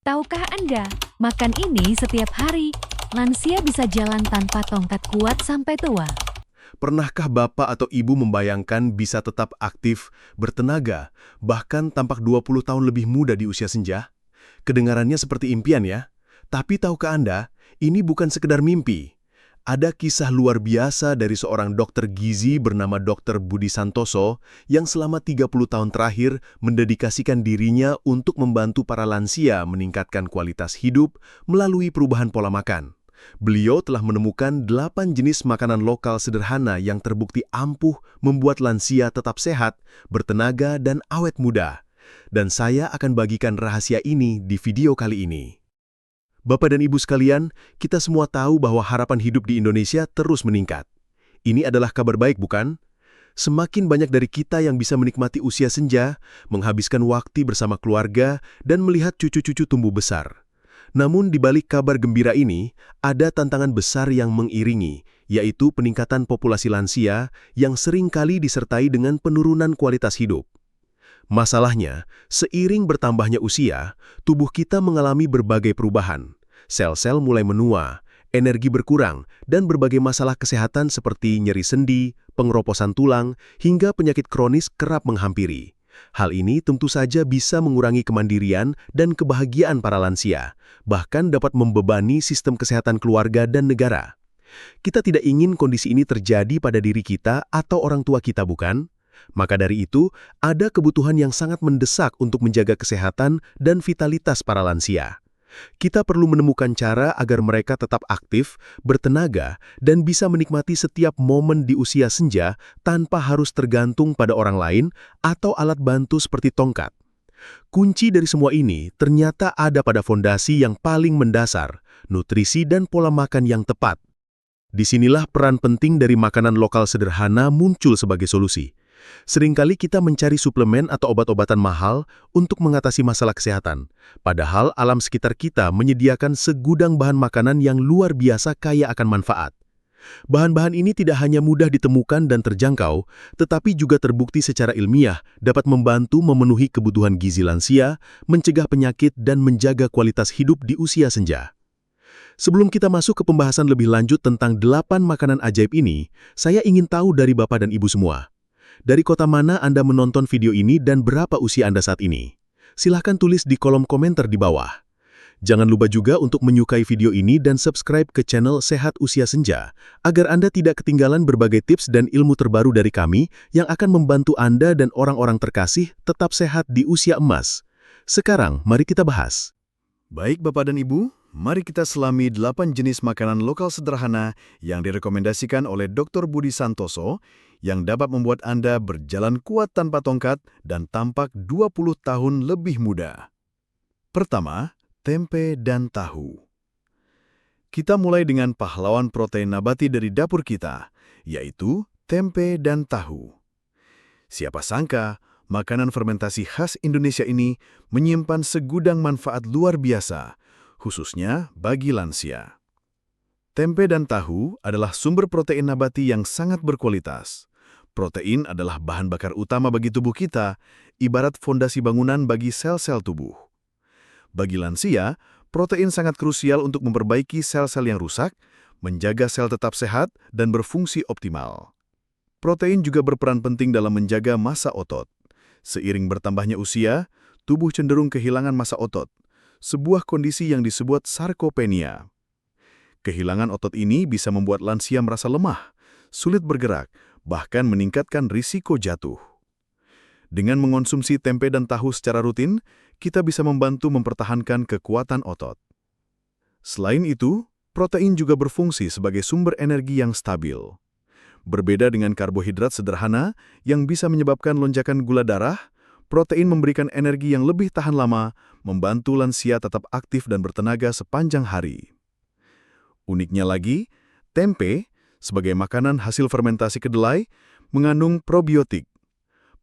Tahukah Anda, makan ini setiap hari, lansia bisa jalan tanpa tongkat kuat sampai tua. Pernahkah Bapak atau Ibu membayangkan bisa tetap aktif, bertenaga, bahkan tampak 20 tahun lebih muda di usia senja? Kedengarannya seperti impian ya. Tapi tahukah Anda, ini bukan sekedar mimpi. Ada kisah luar biasa dari seorang dokter gizi bernama Dr. Budi Santoso yang selama 30 tahun terakhir mendedikasikan dirinya untuk membantu para lansia meningkatkan kualitas hidup melalui perubahan pola makan. Beliau telah menemukan 8 jenis makanan lokal sederhana yang terbukti ampuh membuat lansia tetap sehat, bertenaga, dan awet muda. Dan saya akan bagikan rahasia ini di video kali ini. Bapak dan Ibu sekalian, kita semua tahu bahwa harapan hidup di Indonesia terus meningkat. Ini adalah kabar baik, bukan? Semakin banyak dari kita yang bisa menikmati usia senja, menghabiskan waktu bersama keluarga, dan melihat cucu-cucu tumbuh besar. Namun di balik kabar gembira ini, ada tantangan besar yang mengiringi, yaitu peningkatan populasi lansia yang seringkali disertai dengan penurunan kualitas hidup. Masalahnya, seiring bertambahnya usia, tubuh kita mengalami berbagai perubahan. Sel-sel mulai menua, energi berkurang, dan berbagai masalah kesehatan seperti nyeri sendi, pengeroposan tulang, hingga penyakit kronis kerap menghampiri. Hal ini tentu saja bisa mengurangi kemandirian dan kebahagiaan para lansia, bahkan dapat membebani sistem kesehatan keluarga dan negara. Kita tidak ingin kondisi ini terjadi pada diri kita atau orang tua kita, bukan? Maka dari itu, ada kebutuhan yang sangat mendesak untuk menjaga kesehatan dan vitalitas para lansia. Kita perlu menemukan cara agar mereka tetap aktif, bertenaga, dan bisa menikmati setiap momen di usia senja tanpa harus tergantung pada orang lain atau alat bantu seperti tongkat. Kunci dari semua ini ternyata ada pada fondasi yang paling mendasar, nutrisi dan pola makan yang tepat. Disinilah peran penting dari makanan lokal sederhana muncul sebagai solusi. Seringkali kita mencari suplemen atau obat-obatan mahal untuk mengatasi masalah kesehatan, padahal alam sekitar kita menyediakan segudang bahan makanan yang luar biasa kaya akan manfaat. Bahan-bahan ini tidak hanya mudah ditemukan dan terjangkau, tetapi juga terbukti secara ilmiah dapat membantu memenuhi kebutuhan gizi lansia, mencegah penyakit, dan menjaga kualitas hidup di usia senja. Sebelum kita masuk ke pembahasan lebih lanjut tentang 8 makanan ajaib ini, saya ingin tahu dari Bapak dan Ibu semua. Dari kota mana Anda menonton video ini dan berapa usia Anda saat ini? Silahkan tulis di kolom komentar di bawah. Jangan lupa juga untuk menyukai video ini dan subscribe ke channel Sehat Usia Senja, agar Anda tidak ketinggalan berbagai tips dan ilmu terbaru dari kami yang akan membantu Anda dan orang-orang terkasih tetap sehat di usia emas. Sekarang, mari kita bahas. Baik Bapak dan Ibu, mari kita selami 8 jenis makanan lokal sederhana yang direkomendasikan oleh Dr. Budi Santoso yang dapat membuat Anda berjalan kuat tanpa tongkat dan tampak 20 tahun lebih muda. Pertama, tempe dan tahu. Kita mulai dengan pahlawan protein nabati dari dapur kita, yaitu tempe dan tahu. Siapa sangka, makanan fermentasi khas Indonesia ini menyimpan segudang manfaat luar biasa, khususnya bagi lansia. Tempe dan tahu adalah sumber protein nabati yang sangat berkualitas. Protein adalah bahan bakar utama bagi tubuh kita, ibarat fondasi bangunan bagi sel-sel tubuh. Bagi lansia, protein sangat krusial untuk memperbaiki sel-sel yang rusak, menjaga sel tetap sehat, dan berfungsi optimal. Protein juga berperan penting dalam menjaga massa otot. Seiring bertambahnya usia, tubuh cenderung kehilangan massa otot, sebuah kondisi yang disebut sarkopenia. Kehilangan otot ini bisa membuat lansia merasa lemah, sulit bergerak, bahkan meningkatkan risiko jatuh. Dengan mengonsumsi tempe dan tahu secara rutin, kita bisa membantu mempertahankan kekuatan otot. Selain itu, protein juga berfungsi sebagai sumber energi yang stabil. Berbeda dengan karbohidrat sederhana yang bisa menyebabkan lonjakan gula darah, protein memberikan energi yang lebih tahan lama, membantu lansia tetap aktif dan bertenaga sepanjang hari. Uniknya lagi, tempe, sebagai makanan hasil fermentasi kedelai, mengandung probiotik.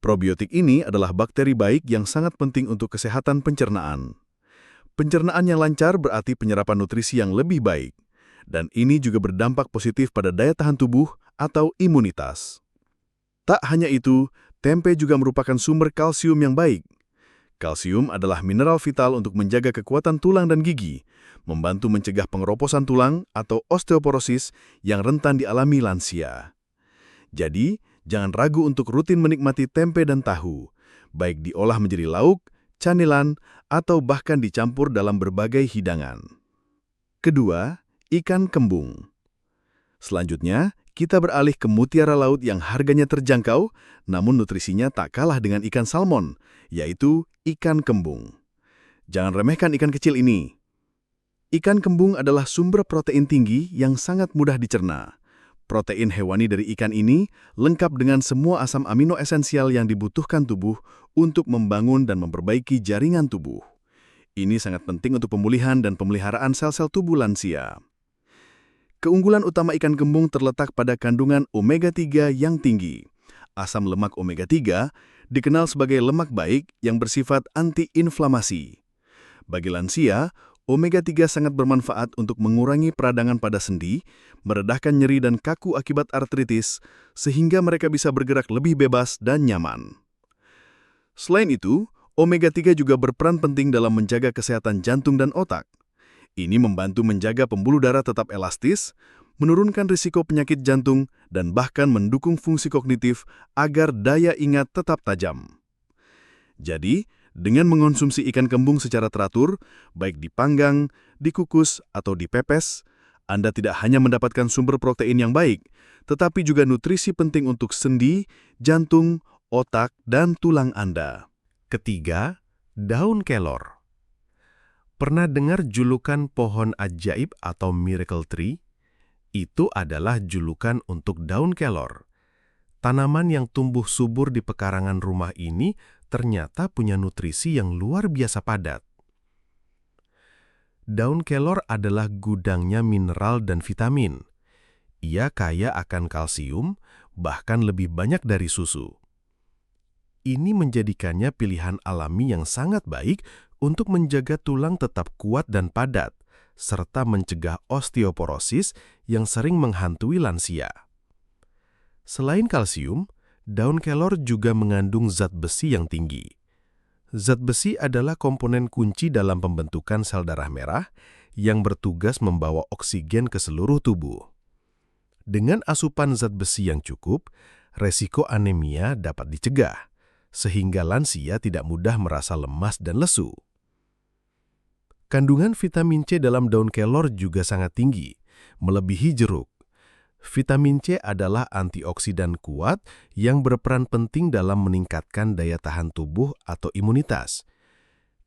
Probiotik ini adalah bakteri baik yang sangat penting untuk kesehatan pencernaan. Pencernaan yang lancar berarti penyerapan nutrisi yang lebih baik, dan ini juga berdampak positif pada daya tahan tubuh atau imunitas. Tak hanya itu, tempe juga merupakan sumber kalsium yang baik. Kalsium adalah mineral vital untuk menjaga kekuatan tulang dan gigi, membantu mencegah pengeroposan tulang atau osteoporosis yang rentan dialami lansia. Jadi, jangan ragu untuk rutin menikmati tempe dan tahu, baik diolah menjadi lauk, camilan, atau bahkan dicampur dalam berbagai hidangan. Kedua, ikan kembung. Selanjutnya, kita beralih ke mutiara laut yang harganya terjangkau, namun nutrisinya tak kalah dengan ikan salmon, yaitu ikan kembung. Jangan remehkan ikan kecil ini. Ikan kembung adalah sumber protein tinggi yang sangat mudah dicerna. Protein hewani dari ikan ini lengkap dengan semua asam amino esensial yang dibutuhkan tubuh untuk membangun dan memperbaiki jaringan tubuh. Ini sangat penting untuk pemulihan dan pemeliharaan sel-sel tubuh lansia. Keunggulan utama ikan kembung terletak pada kandungan omega-3 yang tinggi. Asam lemak omega-3 dikenal sebagai lemak baik yang bersifat anti-inflamasi. Bagi lansia, omega-3 sangat bermanfaat untuk mengurangi peradangan pada sendi, meredahkan nyeri dan kaku akibat artritis, sehingga mereka bisa bergerak lebih bebas dan nyaman. Selain itu, omega-3 juga berperan penting dalam menjaga kesehatan jantung dan otak. Ini membantu menjaga pembuluh darah tetap elastis, menurunkan risiko penyakit jantung, dan bahkan mendukung fungsi kognitif agar daya ingat tetap tajam. Jadi, dengan mengonsumsi ikan kembung secara teratur, baik dipanggang, dikukus, atau dipepes, Anda tidak hanya mendapatkan sumber protein yang baik, tetapi juga nutrisi penting untuk sendi, jantung, otak, dan tulang Anda. Ketiga, daun kelor. Pernah dengar julukan pohon ajaib atau miracle tree? Itu adalah julukan untuk daun kelor. Tanaman yang tumbuh subur di pekarangan rumah ini ternyata punya nutrisi yang luar biasa padat. Daun kelor adalah gudangnya mineral dan vitamin. Ia kaya akan kalsium, bahkan lebih banyak dari susu. Ini menjadikannya pilihan alami yang sangat baik untuk menjaga tulang tetap kuat dan padat, serta mencegah osteoporosis yang sering menghantui lansia. Selain kalsium, daun kelor juga mengandung zat besi yang tinggi. Zat besi adalah komponen kunci dalam pembentukan sel darah merah yang bertugas membawa oksigen ke seluruh tubuh. Dengan asupan zat besi yang cukup, resiko anemia dapat dicegah, sehingga lansia tidak mudah merasa lemas dan lesu. Kandungan vitamin C dalam daun kelor juga sangat tinggi, melebihi jeruk. Vitamin C adalah antioksidan kuat yang berperan penting dalam meningkatkan daya tahan tubuh atau imunitas.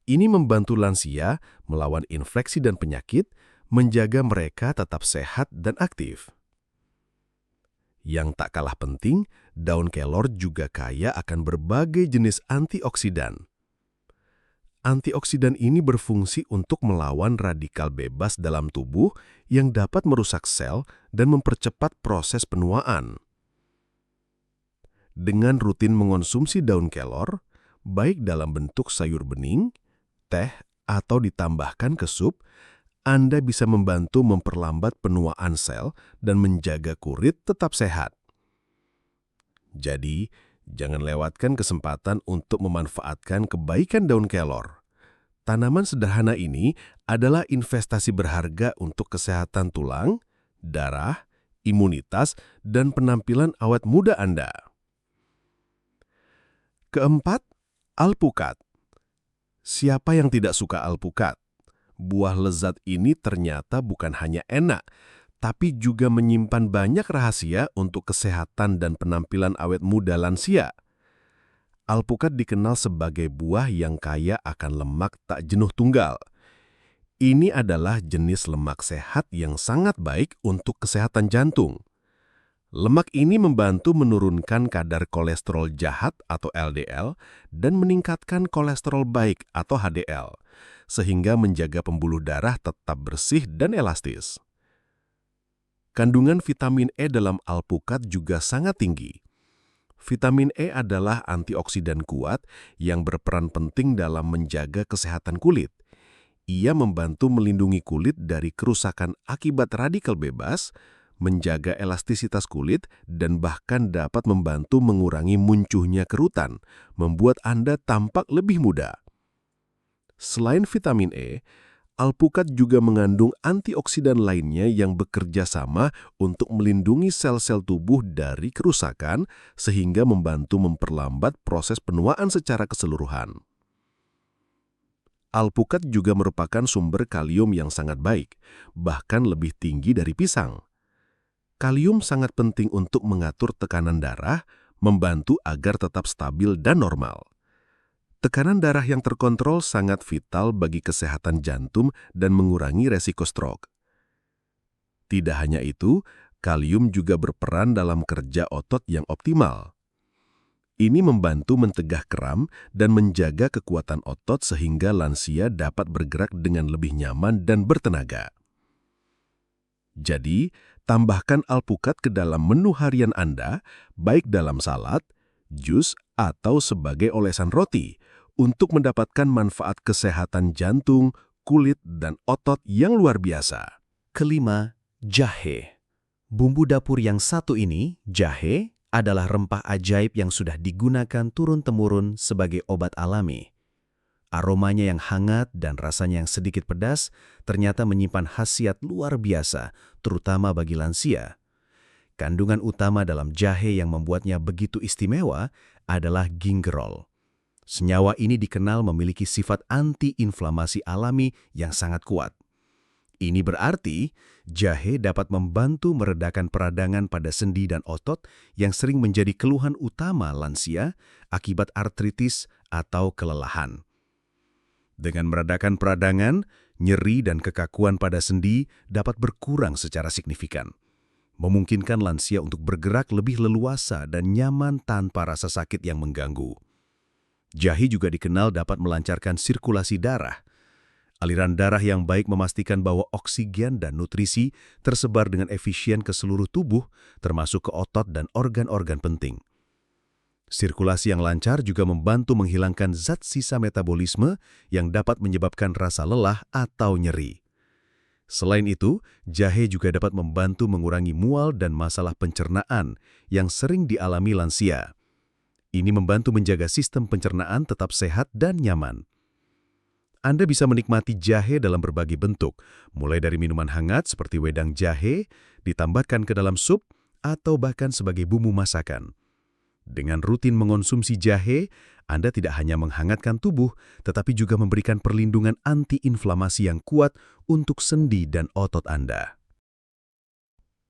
Ini membantu lansia melawan infeksi dan penyakit, menjaga mereka tetap sehat dan aktif. Yang tak kalah penting, daun kelor juga kaya akan berbagai jenis antioksidan. Antioksidan ini berfungsi untuk melawan radikal bebas dalam tubuh yang dapat merusak sel dan mempercepat proses penuaan. Dengan rutin mengonsumsi daun kelor, baik dalam bentuk sayur bening, teh, atau ditambahkan ke sup, Anda bisa membantu memperlambat penuaan sel dan menjaga kulit tetap sehat. Jadi, jangan lewatkan kesempatan untuk memanfaatkan kebaikan daun kelor. Tanaman sederhana ini adalah investasi berharga untuk kesehatan tulang, darah, imunitas, dan penampilan awet muda Anda. Keempat, alpukat. Siapa yang tidak suka alpukat? Buah lezat ini ternyata bukan hanya enak, tapi juga menyimpan banyak rahasia untuk kesehatan dan penampilan awet muda lansia. Alpukat dikenal sebagai buah yang kaya akan lemak tak jenuh tunggal. Ini adalah jenis lemak sehat yang sangat baik untuk kesehatan jantung. Lemak ini membantu menurunkan kadar kolesterol jahat atau LDL dan meningkatkan kolesterol baik atau HDL, sehingga menjaga pembuluh darah tetap bersih dan elastis. Kandungan vitamin E dalam alpukat juga sangat tinggi. Vitamin E adalah antioksidan kuat yang berperan penting dalam menjaga kesehatan kulit. Ia membantu melindungi kulit dari kerusakan akibat radikal bebas, menjaga elastisitas kulit, dan bahkan dapat membantu mengurangi munculnya kerutan, membuat Anda tampak lebih muda. Selain vitamin E, alpukat juga mengandung antioksidan lainnya yang bekerja sama untuk melindungi sel-sel tubuh dari kerusakan sehingga membantu memperlambat proses penuaan secara keseluruhan. Alpukat juga merupakan sumber kalium yang sangat baik, bahkan lebih tinggi dari pisang. Kalium sangat penting untuk mengatur tekanan darah, membantu agar tetap stabil dan normal. Tekanan darah yang terkontrol sangat vital bagi kesehatan jantung dan mengurangi resiko stroke. Tidak hanya itu, kalium juga berperan dalam kerja otot yang optimal. Ini membantu mencegah kram dan menjaga kekuatan otot sehingga lansia dapat bergerak dengan lebih nyaman dan bertenaga. Jadi, tambahkan alpukat ke dalam menu harian Anda, baik dalam salad, jus, atau sebagai olesan roti, untuk mendapatkan manfaat kesehatan jantung, kulit, dan otot yang luar biasa. Kelima, jahe. Bumbu dapur yang satu ini, jahe, adalah rempah ajaib yang sudah digunakan turun-temurun sebagai obat alami. Aromanya yang hangat dan rasanya yang sedikit pedas ternyata menyimpan khasiat luar biasa, terutama bagi lansia. Kandungan utama dalam jahe yang membuatnya begitu istimewa adalah gingerol. Senyawa ini dikenal memiliki sifat anti-inflamasi alami yang sangat kuat. Ini berarti jahe dapat membantu meredakan peradangan pada sendi dan otot yang sering menjadi keluhan utama lansia akibat artritis atau kelelahan. Dengan meredakan peradangan, nyeri dan kekakuan pada sendi dapat berkurang secara signifikan, memungkinkan lansia untuk bergerak lebih leluasa dan nyaman tanpa rasa sakit yang mengganggu. Jahe juga dikenal dapat melancarkan sirkulasi darah. Aliran darah yang baik memastikan bahwa oksigen dan nutrisi tersebar dengan efisien ke seluruh tubuh, termasuk ke otot dan organ-organ penting. Sirkulasi yang lancar juga membantu menghilangkan zat sisa metabolisme yang dapat menyebabkan rasa lelah atau nyeri. Selain itu, jahe juga dapat membantu mengurangi mual dan masalah pencernaan yang sering dialami lansia. Ini membantu menjaga sistem pencernaan tetap sehat dan nyaman. Anda bisa menikmati jahe dalam berbagai bentuk, mulai dari minuman hangat seperti wedang jahe, ditambahkan ke dalam sup, atau bahkan sebagai bumbu masakan. Dengan rutin mengonsumsi jahe, Anda tidak hanya menghangatkan tubuh, tetapi juga memberikan perlindungan anti-inflamasi yang kuat untuk sendi dan otot Anda.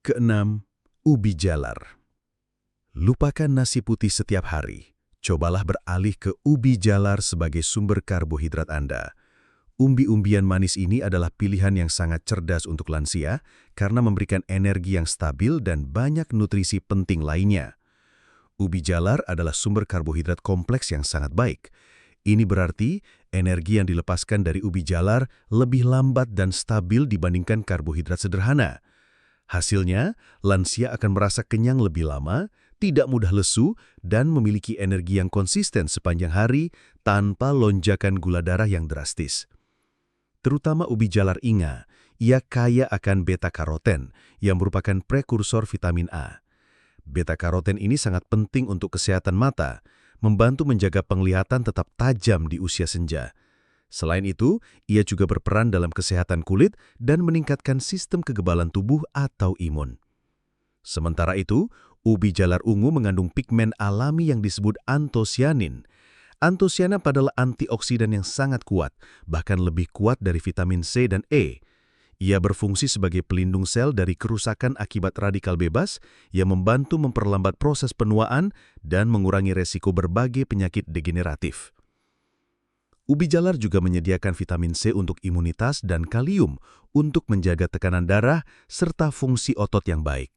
Keenam, ubi jalar. Lupakan nasi putih setiap hari. Cobalah beralih ke ubi jalar sebagai sumber karbohidrat Anda. Umbi-umbian manis ini adalah pilihan yang sangat cerdas untuk lansia karena memberikan energi yang stabil dan banyak nutrisi penting lainnya. Ubi jalar adalah sumber karbohidrat kompleks yang sangat baik. Ini berarti energi yang dilepaskan dari ubi jalar lebih lambat dan stabil dibandingkan karbohidrat sederhana. Hasilnya, lansia akan merasa kenyang lebih lama, tidak mudah lesu, dan memiliki energi yang konsisten sepanjang hari tanpa lonjakan gula darah yang drastis. Terutama ubi jalar inga, ia kaya akan beta-karoten yang merupakan prekursor vitamin A. Beta-karoten ini sangat penting untuk kesehatan mata, membantu menjaga penglihatan tetap tajam di usia senja. Selain itu, ia juga berperan dalam kesehatan kulit dan meningkatkan sistem kekebalan tubuh atau imun. Sementara itu, ubi jalar ungu mengandung pigmen alami yang disebut antosianin. Antosianin adalah antioksidan yang sangat kuat, bahkan lebih kuat dari vitamin C dan E. Ia berfungsi sebagai pelindung sel dari kerusakan akibat radikal bebas yang membantu memperlambat proses penuaan dan mengurangi resiko berbagai penyakit degeneratif. Ubi jalar juga menyediakan vitamin C untuk imunitas dan kalium untuk menjaga tekanan darah serta fungsi otot yang baik.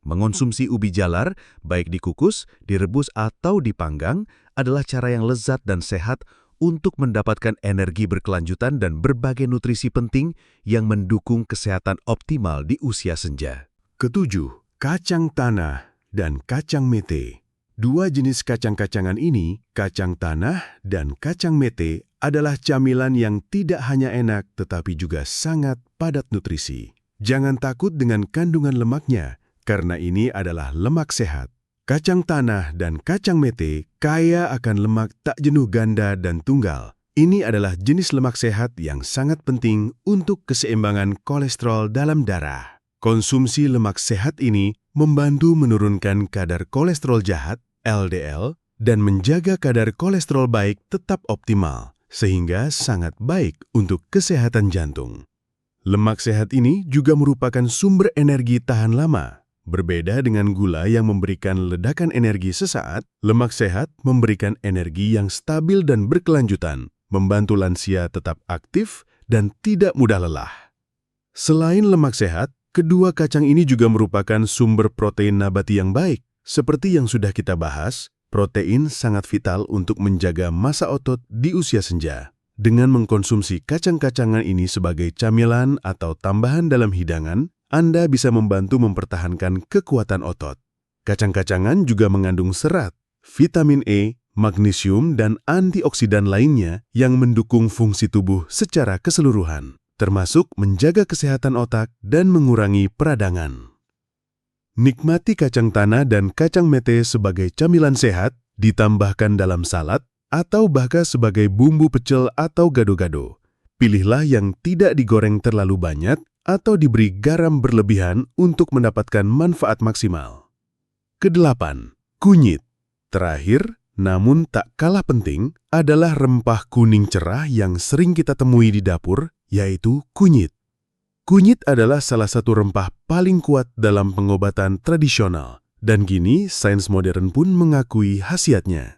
Mengonsumsi ubi jalar, baik dikukus, direbus atau dipanggang, adalah cara yang lezat dan sehat untuk mendapatkan energi berkelanjutan dan berbagai nutrisi penting yang mendukung kesehatan optimal di usia senja. Ketujuh, kacang tanah dan kacang mete. Dua jenis kacang-kacangan ini, kacang tanah dan kacang mete, adalah camilan yang tidak hanya enak tetapi juga sangat padat nutrisi. Jangan takut dengan kandungan lemaknya, karena ini adalah lemak sehat. Kacang tanah dan kacang mete kaya akan lemak tak jenuh ganda dan tunggal. Ini adalah jenis lemak sehat yang sangat penting untuk keseimbangan kolesterol dalam darah. Konsumsi lemak sehat ini membantu menurunkan kadar kolesterol jahat, LDL, dan menjaga kadar kolesterol baik tetap optimal, sehingga sangat baik untuk kesehatan jantung. Lemak sehat ini juga merupakan sumber energi tahan lama. Berbeda dengan gula yang memberikan ledakan energi sesaat, lemak sehat memberikan energi yang stabil dan berkelanjutan, membantu lansia tetap aktif dan tidak mudah lelah. Selain lemak sehat, kedua kacang ini juga merupakan sumber protein nabati yang baik. Seperti yang sudah kita bahas, protein sangat vital untuk menjaga massa otot di usia senja. Dengan mengkonsumsi kacang-kacangan ini sebagai camilan atau tambahan dalam hidangan, Anda bisa membantu mempertahankan kekuatan otot. Kacang-kacangan juga mengandung serat, vitamin E, magnesium, dan antioksidan lainnya yang mendukung fungsi tubuh secara keseluruhan, termasuk menjaga kesehatan otak dan mengurangi peradangan. Nikmati kacang tanah dan kacang mete sebagai camilan sehat, ditambahkan dalam salad, atau bahkan sebagai bumbu pecel atau gado-gado. Pilihlah yang tidak digoreng terlalu banyak atau diberi garam berlebihan untuk mendapatkan manfaat maksimal. Kedelapan, kunyit. Terakhir, namun tak kalah penting, adalah rempah kuning cerah yang sering kita temui di dapur, yaitu kunyit. Kunyit adalah salah satu rempah paling kuat dalam pengobatan tradisional, dan kini sains modern pun mengakui khasiatnya.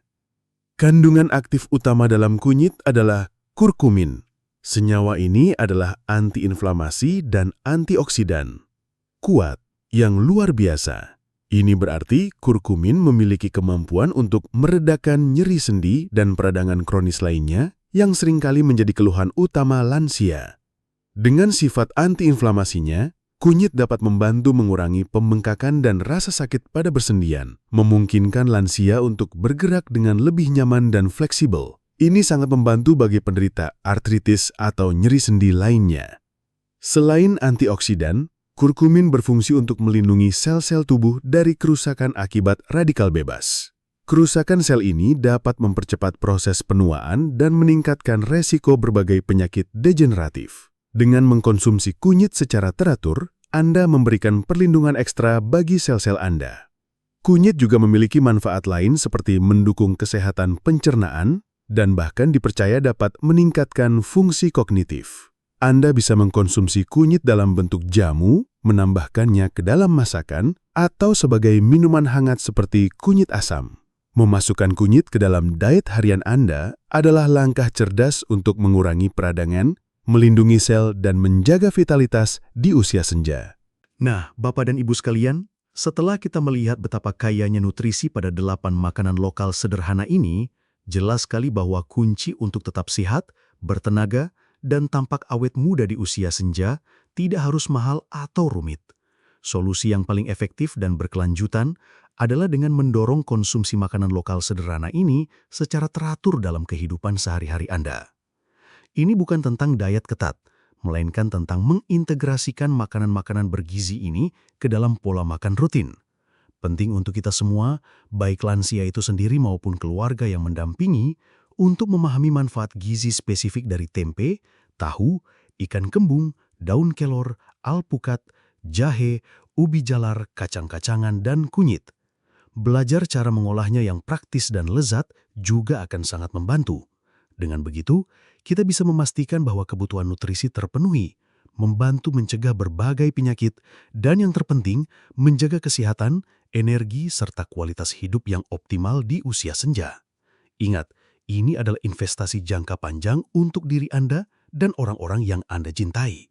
Kandungan aktif utama dalam kunyit adalah kurkumin. Senyawa ini adalah antiinflamasi dan antioksidan. Kuat, yang luar biasa. Ini berarti kurkumin memiliki kemampuan untuk meredakan nyeri sendi dan peradangan kronis lainnya yang seringkali menjadi keluhan utama lansia. Dengan sifat antiinflamasinya, kunyit dapat membantu mengurangi pembengkakan dan rasa sakit pada bersendian, memungkinkan lansia untuk bergerak dengan lebih nyaman dan fleksibel. Ini sangat membantu bagi penderita artritis atau nyeri sendi lainnya. Selain antioksidan, kurkumin berfungsi untuk melindungi sel-sel tubuh dari kerusakan akibat radikal bebas. Kerusakan sel ini dapat mempercepat proses penuaan dan meningkatkan resiko berbagai penyakit degeneratif. Dengan mengkonsumsi kunyit secara teratur, Anda memberikan perlindungan ekstra bagi sel-sel Anda. Kunyit juga memiliki manfaat lain seperti mendukung kesehatan pencernaan dan bahkan dipercaya dapat meningkatkan fungsi kognitif. Anda bisa mengkonsumsi kunyit dalam bentuk jamu, menambahkannya ke dalam masakan, atau sebagai minuman hangat seperti kunyit asam. Memasukkan kunyit ke dalam diet harian Anda adalah langkah cerdas untuk mengurangi peradangan, melindungi sel, dan menjaga vitalitas di usia senja. Nah, Bapak dan Ibu sekalian, setelah kita melihat betapa kayanya nutrisi pada 8 makanan lokal sederhana ini, jelas sekali bahwa kunci untuk tetap sehat, bertenaga, dan tampak awet muda di usia senja tidak harus mahal atau rumit. Solusi yang paling efektif dan berkelanjutan adalah dengan mendorong konsumsi makanan lokal sederhana ini secara teratur dalam kehidupan sehari-hari Anda. Ini bukan tentang diet ketat, melainkan tentang mengintegrasikan makanan-makanan bergizi ini ke dalam pola makan rutin. Penting untuk kita semua, baik lansia itu sendiri maupun keluarga yang mendampingi, untuk memahami manfaat gizi spesifik dari tempe, tahu, ikan kembung, daun kelor, alpukat, jahe, ubi jalar, kacang-kacangan, dan kunyit. Belajar cara mengolahnya yang praktis dan lezat juga akan sangat membantu. Dengan begitu, kita bisa memastikan bahwa kebutuhan nutrisi terpenuhi, membantu mencegah berbagai penyakit, dan yang terpenting, menjaga kesehatan, energi, serta kualitas hidup yang optimal di usia senja. Ingat, ini adalah investasi jangka panjang untuk diri Anda dan orang-orang yang Anda cintai.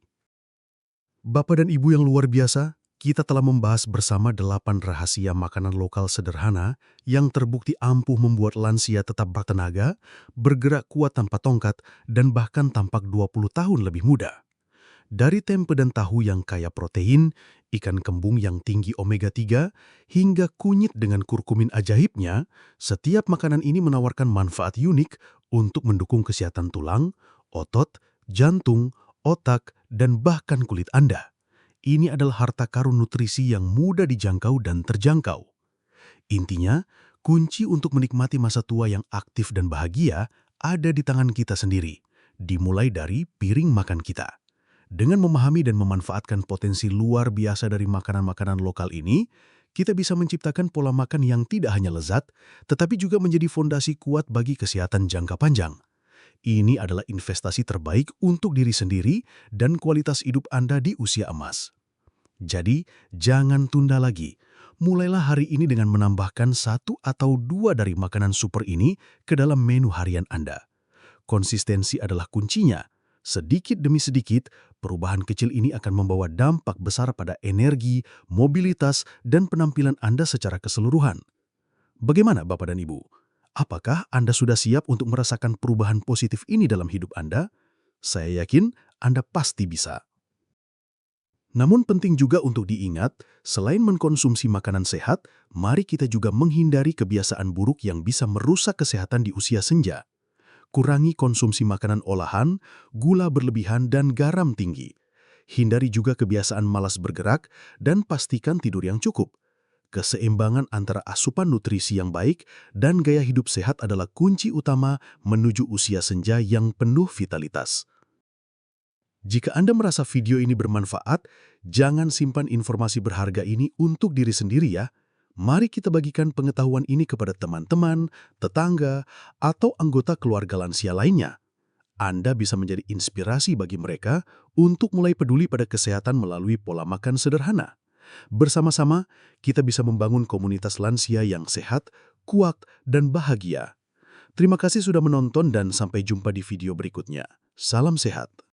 Bapak dan Ibu yang luar biasa, kita telah membahas bersama 8 rahasia makanan lokal sederhana yang terbukti ampuh membuat lansia tetap bertenaga, bergerak kuat tanpa tongkat, dan bahkan tampak 20 tahun lebih muda. Dari tempe dan tahu yang kaya protein, ikan kembung yang tinggi omega-3, hingga kunyit dengan kurkumin ajaibnya, setiap makanan ini menawarkan manfaat unik untuk mendukung kesehatan tulang, otot, jantung, otak, dan bahkan kulit Anda. Ini adalah harta karun nutrisi yang mudah dijangkau dan terjangkau. Intinya, kunci untuk menikmati masa tua yang aktif dan bahagia ada di tangan kita sendiri, dimulai dari piring makan kita. Dengan memahami dan memanfaatkan potensi luar biasa dari makanan-makanan lokal ini, kita bisa menciptakan pola makan yang tidak hanya lezat, tetapi juga menjadi fondasi kuat bagi kesehatan jangka panjang. Ini adalah investasi terbaik untuk diri sendiri dan kualitas hidup Anda di usia emas. Jadi, jangan tunda lagi. Mulailah hari ini dengan menambahkan 1 atau 2 dari makanan super ini ke dalam menu harian Anda. Konsistensi adalah kuncinya. Sedikit demi sedikit, perubahan kecil ini akan membawa dampak besar pada energi, mobilitas, dan penampilan Anda secara keseluruhan. Bagaimana Bapak dan Ibu? Apakah Anda sudah siap untuk merasakan perubahan positif ini dalam hidup Anda? Saya yakin Anda pasti bisa. Namun penting juga untuk diingat, selain mengkonsumsi makanan sehat, mari kita juga menghindari kebiasaan buruk yang bisa merusak kesehatan di usia senja. Kurangi konsumsi makanan olahan, gula berlebihan, dan garam tinggi. Hindari juga kebiasaan malas bergerak dan pastikan tidur yang cukup. Keseimbangan antara asupan nutrisi yang baik dan gaya hidup sehat adalah kunci utama menuju usia senja yang penuh vitalitas. Jika Anda merasa video ini bermanfaat, jangan simpan informasi berharga ini untuk diri sendiri ya. Mari kita bagikan pengetahuan ini kepada teman-teman, tetangga, atau anggota keluarga lansia lainnya. Anda bisa menjadi inspirasi bagi mereka untuk mulai peduli pada kesehatan melalui pola makan sederhana. Bersama-sama, kita bisa membangun komunitas lansia yang sehat, kuat, dan bahagia. Terima kasih sudah menonton dan sampai jumpa di video berikutnya. Salam sehat.